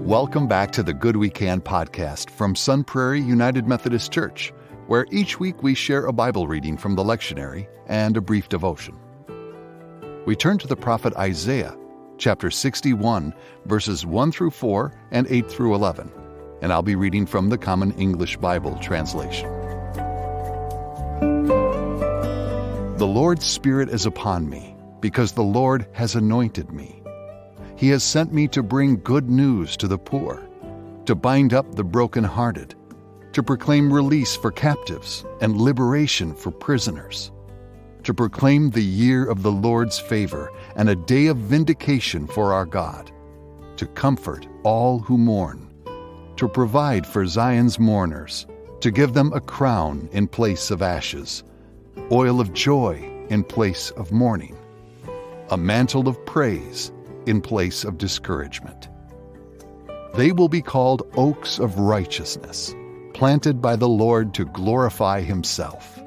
Welcome back to the Good We Can podcast from Sun Prairie United Methodist Church, where each week we share a Bible reading from the lectionary and a brief devotion. We turn to the prophet Isaiah, chapter 61, verses 1 through 4 and 8 through 11, and I'll be reading from the Common English Bible translation. The Lord's Spirit is upon me, because the Lord has anointed me. He has sent me to bring good news to the poor, to bind up the brokenhearted, to proclaim release for captives and liberation for prisoners, to proclaim the year of the Lord's favor and a day of vindication for our God, to comfort all who mourn, to provide for Zion's mourners, to give them a crown in place of ashes, oil of joy in place of mourning, a mantle of praise in place of discouragement. They will be called oaks of righteousness, planted by the Lord to glorify Himself.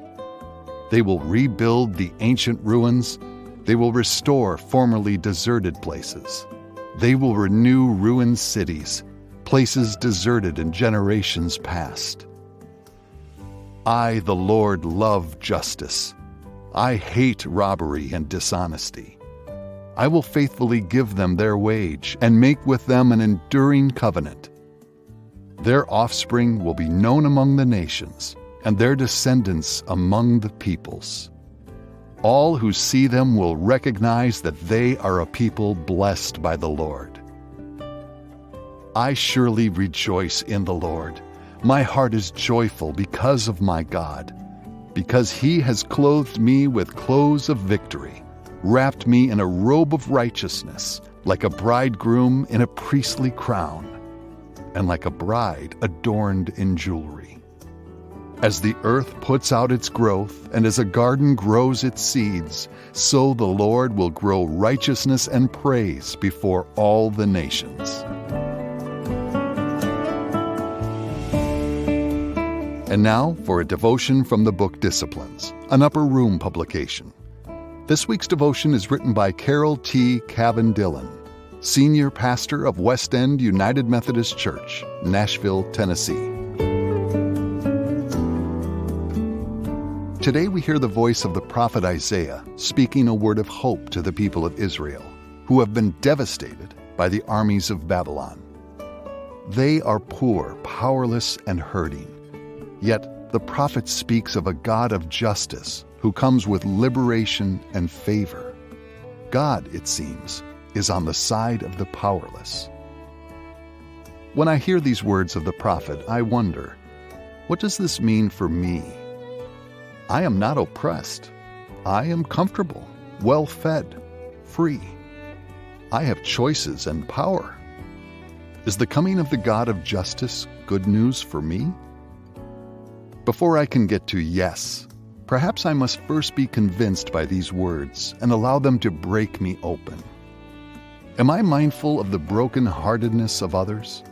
They will rebuild the ancient ruins. They will restore formerly deserted places. They will renew ruined cities, places deserted in generations past. I, the Lord, love justice. I hate robbery and dishonesty. I will faithfully give them their wage and make with them an enduring covenant. Their offspring will be known among the nations, and their descendants among the peoples. All who see them will recognize that they are a people blessed by the Lord. I surely rejoice in the Lord. My heart is joyful because of my God, because He has clothed me with clothes of victory, wrapped me in a robe of righteousness, like a bridegroom in a priestly crown, and like a bride adorned in jewelry. As the earth puts out its growth, and as a garden grows its seeds, so the Lord will grow righteousness and praise before all the nations. And now for a devotion from the book Disciplines, an Upper Room publication. This week's devotion is written by Carol T. Cavan-Dillon, Senior Pastor of West End United Methodist Church, Nashville, Tennessee. Today we hear the voice of the prophet Isaiah speaking a word of hope to the people of Israel, who have been devastated by the armies of Babylon. They are poor, powerless, and hurting. Yet the prophet speaks of a God of justice who comes with liberation and favor. God, it seems, is on the side of the powerless. When I hear these words of the prophet, I wonder, what does this mean for me? I am not oppressed. I am comfortable, well-fed, free. I have choices and power. Is the coming of the God of justice good news for me? Before I can get to yes, perhaps I must first be convinced by these words and allow them to break me open. Am I mindful of the brokenheartedness of others?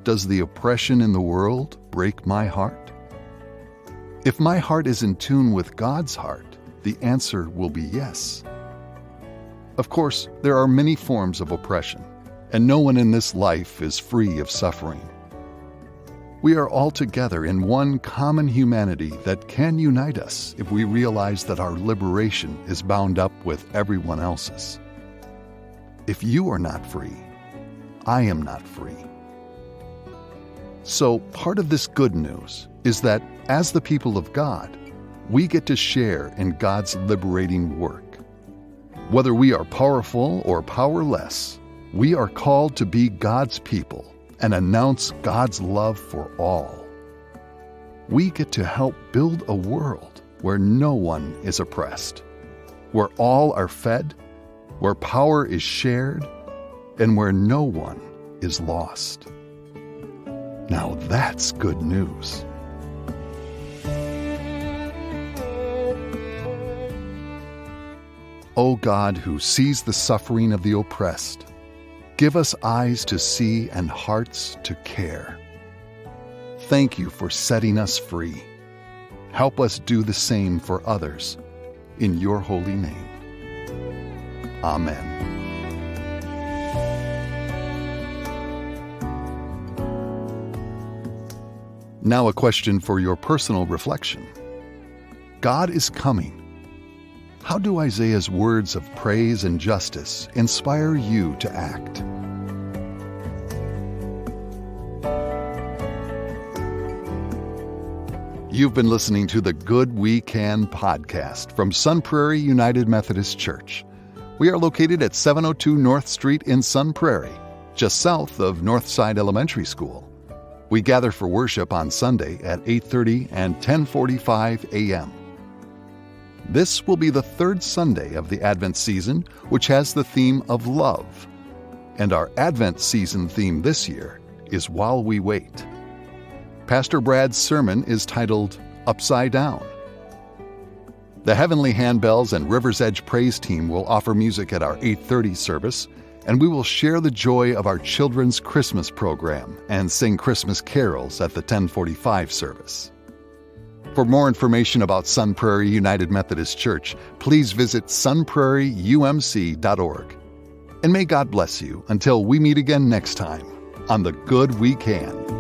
Does the oppression in the world break my heart? If my heart is in tune with God's heart, the answer will be yes. Of course, there are many forms of oppression, and no one in this life is free of suffering. We are all together in one common humanity that can unite us if we realize that our liberation is bound up with everyone else's. If you are not free, I am not free. So part of this good news is that as the people of God, we get to share in God's liberating work. Whether we are powerful or powerless, we are called to be God's people and announce God's love for all. We get to help build a world where no one is oppressed, where all are fed, where power is shared, and where no one is lost. Now that's good news. O God, who sees the suffering of the oppressed, give us eyes to see and hearts to care. Thank you for setting us free. Help us do the same for others. In your holy name. Amen. Now a question for your personal reflection. God is coming. How do Isaiah's words of praise and justice inspire you to act? You've been listening to the Good We Can podcast from Sun Prairie United Methodist Church. We are located at 702 North Street in Sun Prairie, just south of Northside Elementary School. We gather for worship on Sunday at 8:30 and 10:45 a.m. This will be the third Sunday of the Advent season, which has the theme of love. And our Advent season theme this year is While We Wait. Pastor Brad's sermon is titled Upside Down. The Heavenly Handbells and River's Edge Praise Team will offer music at our 8:30 service, and we will share the joy of our children's Christmas program and sing Christmas carols at the 10:45 service. For more information about Sun Prairie United Methodist Church, please visit sunprairieumc.org. And may God bless you until we meet again next time on The Good We Can.